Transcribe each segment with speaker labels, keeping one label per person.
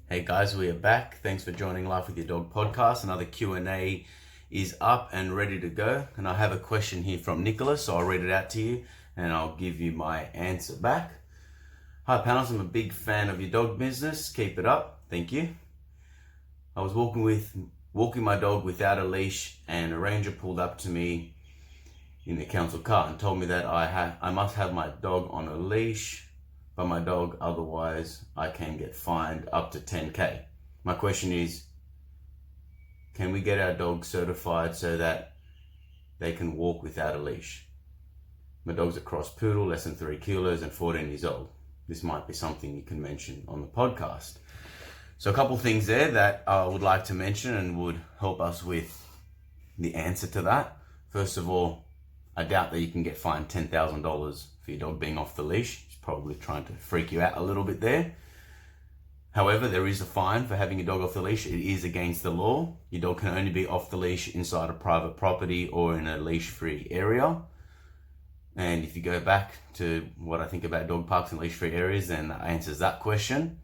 Speaker 1: Hey guys, we are back. Thanks for joining Life with Your Dog podcast. Another Q&A is up and ready to go. And I have a question here from Nicholas, so I'll read it out to you and I'll give you my answer back. Hi Panos, I'm a big fan of your dog business. Keep it up. Thank you. I was walking my dog without a leash and a ranger pulled up to me in the council car and told me that I must have my dog on a leash by my dog, otherwise I can get fined up to 10k. My question is, can we get our dogs certified so that they can walk without a leash? My dog's a cross poodle, less than 3 kilos and 14 years old. This might be something you can mention on the podcast. So a couple things there that I would like to mention and would help us with the answer to that. First of all, I doubt that you can get fined $10,000 for your dog being off the leash. He's probably trying to freak you out a little bit there. However, there is a fine for having your dog off the leash. It is against the law. Your dog can only be off the leash inside a private property or in a leash-free area. And if you go back to what I think about dog parks and leash-free areas, then that answers that question.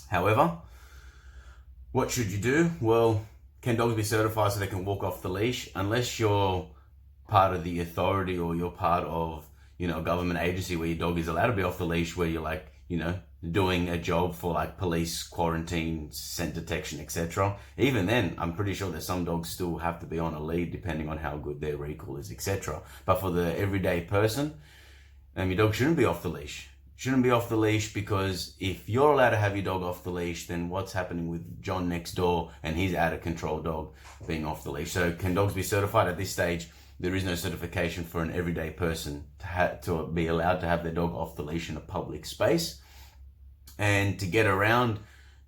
Speaker 1: However, what should you do? Well, can dogs be certified so they can walk off the leash? Unless you're part of the authority or you're part of, a government agency where your dog is allowed to be off the leash, where you're doing a job for like police, quarantine, scent detection, etc. Even then, I'm pretty sure that some dogs still have to be on a lead depending on how good their recall is, etc. But for the everyday person, your dog shouldn't be off the leash. Shouldn't be off the leash, because if you're allowed to have your dog off the leash, then what's happening with John next door and his out of control dog being off the leash? So can dogs be certified? At this stage, there is no certification for an everyday person to be allowed to have their dog off the leash in a public space. And to get around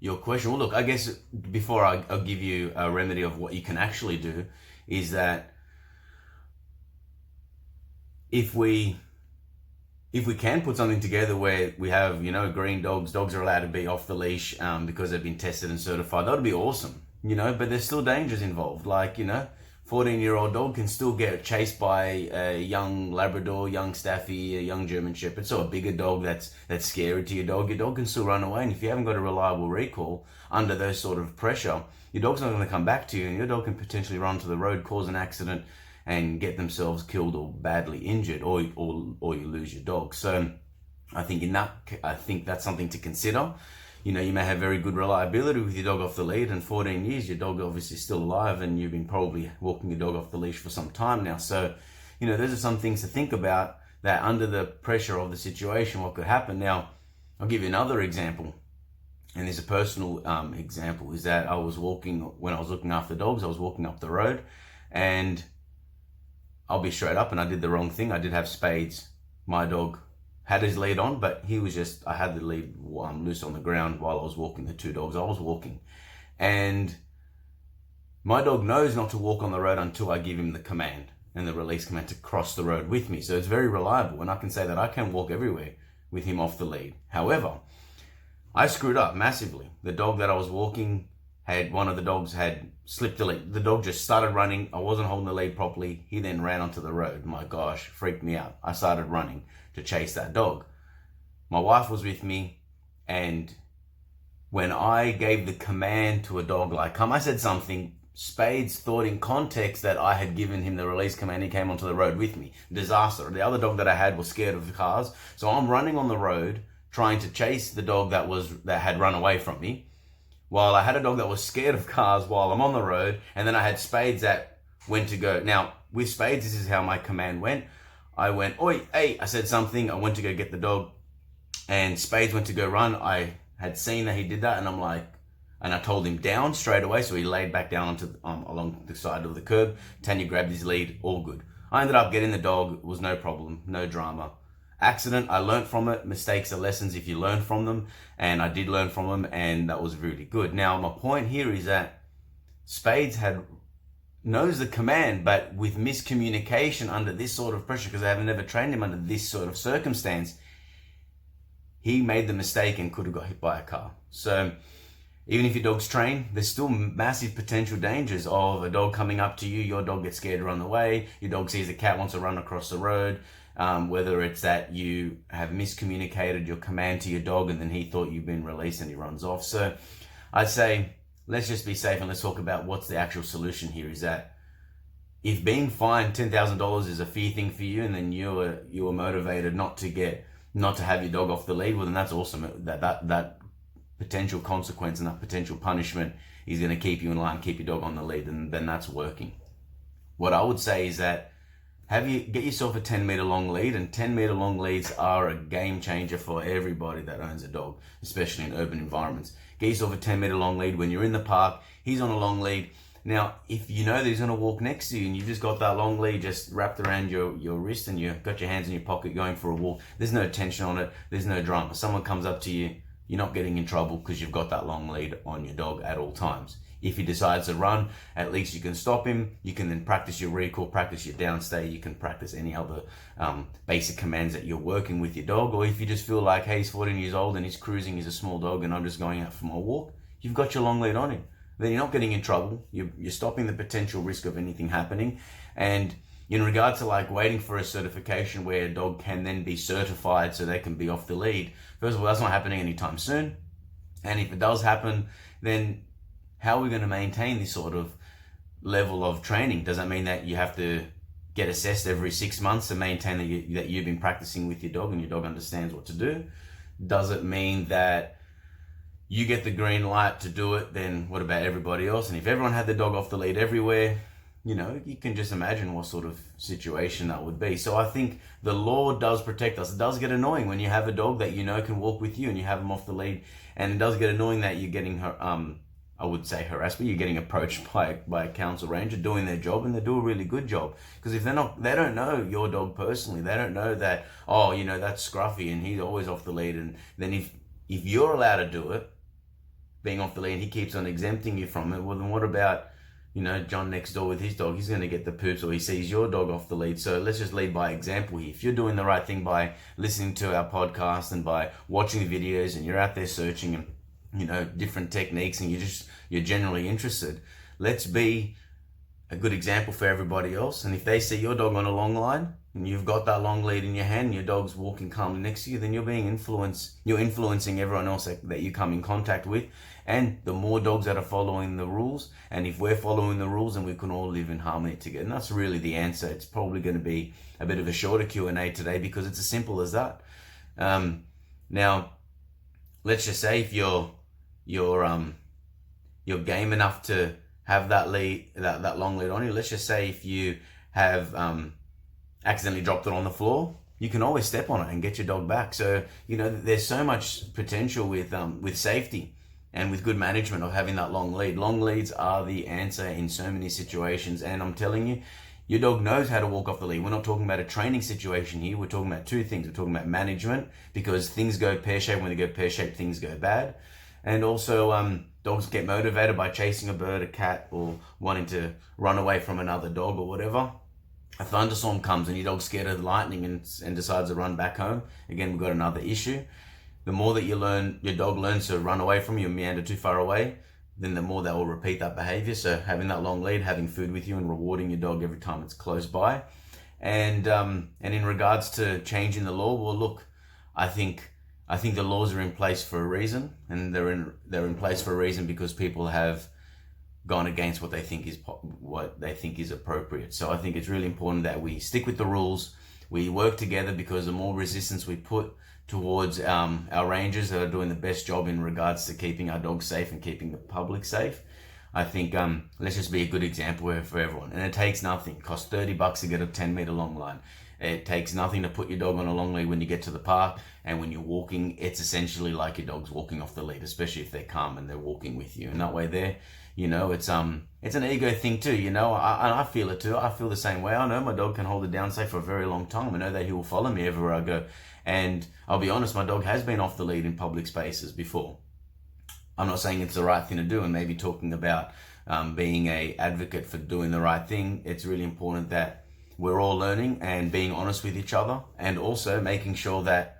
Speaker 1: your question, well, look, I guess before I'll give you a remedy of what you can actually do, is that if we can put something together where we have, green dogs are allowed to be off the leash because they've been tested and certified, that would be awesome, but there's still dangers involved. Like, 14-year-old dog can still get chased by a young Labrador, young Staffy, a young German Shepherd, so a bigger dog that's scary to your dog can still run away. And if you haven't got a reliable recall under those sort of pressure, your dog's not going to come back to you, and your dog can potentially run to the road, cause an accident, and get themselves killed or badly injured, or you lose your dog. So I think that's something to consider. You may have very good reliability with your dog off the lead, and 14 years, your dog obviously still alive, and you've been probably walking your dog off the leash for some time now. So, those are some things to think about, that under the pressure of the situation, what could happen. Now, I'll give you another example, and there's a personal example, is that when I was looking after dogs, I was walking up the road, and I'll be straight up, and I did the wrong thing. I did have Spades. My dog had his lead on, but I had the lead loose on the ground while I was walking the two dogs I was walking. And my dog knows not to walk on the road until I give him the command and the release command to cross the road with me. So it's very reliable, and I can say that I can walk everywhere with him off the lead. However, I screwed up massively. The dog that I was walking one of the dogs had slipped the lead. The dog just started running. I wasn't holding the lead properly. He then ran onto the road. My gosh, freaked me out. I started running to chase that dog. My wife was with me, and when I gave the command to a dog like come, I said something. Spades thought in context that I had given him the release command. He came onto the road with me. Disaster. The other dog that I had was scared of the cars, so I'm running on the road trying to chase the dog that had run away from me, while I had a dog that was scared of cars while I'm on the road, and then I had Spades that went to go. Now, with Spades, this is how my command went. I went, oi, hey, I said something. I went to go get the dog, and Spades went to go run. I had seen that he did that, and I told him down straight away, so he laid back down along the side of the curb. Tanya grabbed his lead, all good. I ended up getting the dog. It was no problem, no drama. Accident, I learned from it. Mistakes are lessons if you learn from them, and I did learn from them, and that was really good. Now, my point here is that Spades knows the command, but with miscommunication under this sort of pressure, because I have never trained him under this sort of circumstance, he made the mistake and could have got hit by a car. So even if your dog's trained, there's still massive potential dangers of a dog coming up to you, your dog gets scared to run away, your dog sees a cat, wants to run across the road, whether it's that you have miscommunicated your command to your dog and then he thought you've been released and he runs off. So I'd say let's just be safe and let's talk about what's the actual solution here. Is that if being fined $10,000 is a fear thing for you, and then you were motivated not to have your dog off the lead, well then that's awesome. That potential consequence and that potential punishment is going to keep you in line, keep your dog on the lead, and then that's working. What I would say is that get yourself a 10-meter long lead, and 10-meter long leads are a game changer for everybody that owns a dog, especially in urban environments. Get yourself a 10-meter long lead. When you're in the park, he's on a long lead. Now, if you know that he's going to walk next to you and you just got that long lead just wrapped around your wrist and you've got your hands in your pocket going for a walk, there's no tension on it, there's no drama. Someone comes up to you, you're not getting in trouble because you've got that long lead on your dog at all times. If he decides to run, at least you can stop him. You can then practice your recall, practice your downstay. You can practice any other basic commands that you're working with your dog. Or if you just feel like, hey, he's 14 years old and he's cruising, he's a small dog and I'm just going out for my walk, you've got your long lead on him. Then you're not getting in trouble. You're stopping the potential risk of anything happening. And in regard to like waiting for a certification where a dog can then be certified so they can be off the lead, first of all, that's not happening anytime soon. And if it does happen, then how are we going to maintain this sort of level of training? Does that mean that you have to get assessed every 6 months to maintain that you've been practicing with your dog and your dog understands what to do? Does it mean that you get the green light to do it, then what about everybody else? And if everyone had the dog off the lead everywhere, you can just imagine what sort of situation that would be. So I think the law does protect us. It does get annoying when you have a dog that can walk with you and you have them off the lead, and it does get annoying that you're getting I would say harassed, but you're getting approached by a council ranger doing their job, and they do a really good job. Because if they don't know your dog personally, they don't know that, that's Scruffy and he's always off the lead. And then if you're allowed to do it, being off the lead, and he keeps on exempting you from it, well then what about, John next door with his dog? He's going to get the poops, or he sees your dog off the lead. So let's just lead by example here. If you're doing the right thing by listening to our podcast and by watching the videos, and you're out there searching and different techniques, and you're generally interested, let's be a good example for everybody else. And if they see your dog on a long line and you've got that long lead in your hand and your dog's walking calmly next to you, then you're influencing everyone else that you come in contact with. And the more dogs that are following the rules, and if we're following the rules, then we can all live in harmony together. And that's really the answer. It's probably going to be a bit of a shorter Q&A today because it's as simple as that. Now, let's just say if you're game enough to have that lead, that long lead on you. Let's just say if you have accidentally dropped it on the floor, you can always step on it and get your dog back. So there's so much potential with safety and with good management of having that long lead. Long leads are the answer in so many situations, and I'm telling you, your dog knows how to walk off the lead. We're not talking about a training situation here. We're talking about two things. We're talking about management, because things go pear-shaped. When they go pear-shaped, things go bad. And also, dogs get motivated by chasing a bird, a cat, or wanting to run away from another dog or whatever. A thunderstorm comes and your dog's scared of the lightning and decides to run back home. Again, we've got another issue. The more that your dog learns to run away from you and meander too far away, then the more they will repeat that behavior. So having that long lead, having food with you, and rewarding your dog every time it's close by. And in regards to changing the law, well, look, I think the laws are in place for a reason, and they're in place for a reason because people have gone against what they think is appropriate. So I think it's really important that we stick with the rules. We work together, because the more resistance we put towards our rangers that are doing the best job in regards to keeping our dogs safe and keeping the public safe, I think let's just be a good example for everyone. And it takes nothing. It costs $30 to get a 10-meter long line. It takes nothing to put your dog on a long lead when you get to the park, and when you're walking, it's essentially like your dog's walking off the lead, especially if they're calm and they're walking with you. And that way it's an ego thing too, I feel it too. I feel the same way. I know my dog can hold it down safe for a very long time. I know that he will follow me everywhere I go. And I'll be honest, my dog has been off the lead in public spaces before. I'm not saying it's the right thing to do, and maybe talking about being a advocate for doing the right thing. It's really important that we're all learning and being honest with each other, and also making sure that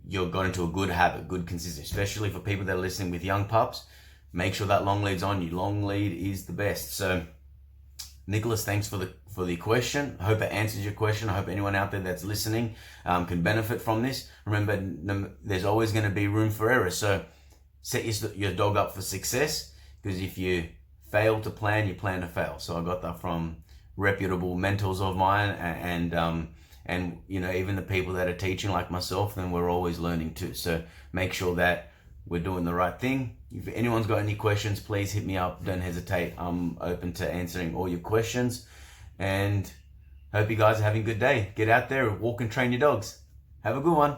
Speaker 1: you've got into a good habit, good consistency, especially for people that are listening with young pups. Make sure that long lead's on you. Long lead is the best. So, Nicholas, thanks for the question. I hope it answers your question. I hope anyone out there that's listening can benefit from this. Remember, there's always going to be room for error. So set your dog up for success, because if you fail to plan, you plan to fail. So I got that from reputable mentors of mine, and you know, even the people that are teaching like myself, then we're always learning too. So make sure that we're doing the right thing. If anyone's got any questions, please hit me up. Don't hesitate. I'm open to answering all your questions, and hope you guys are having a good day. Get out there, walk and train your dogs. Have a good one.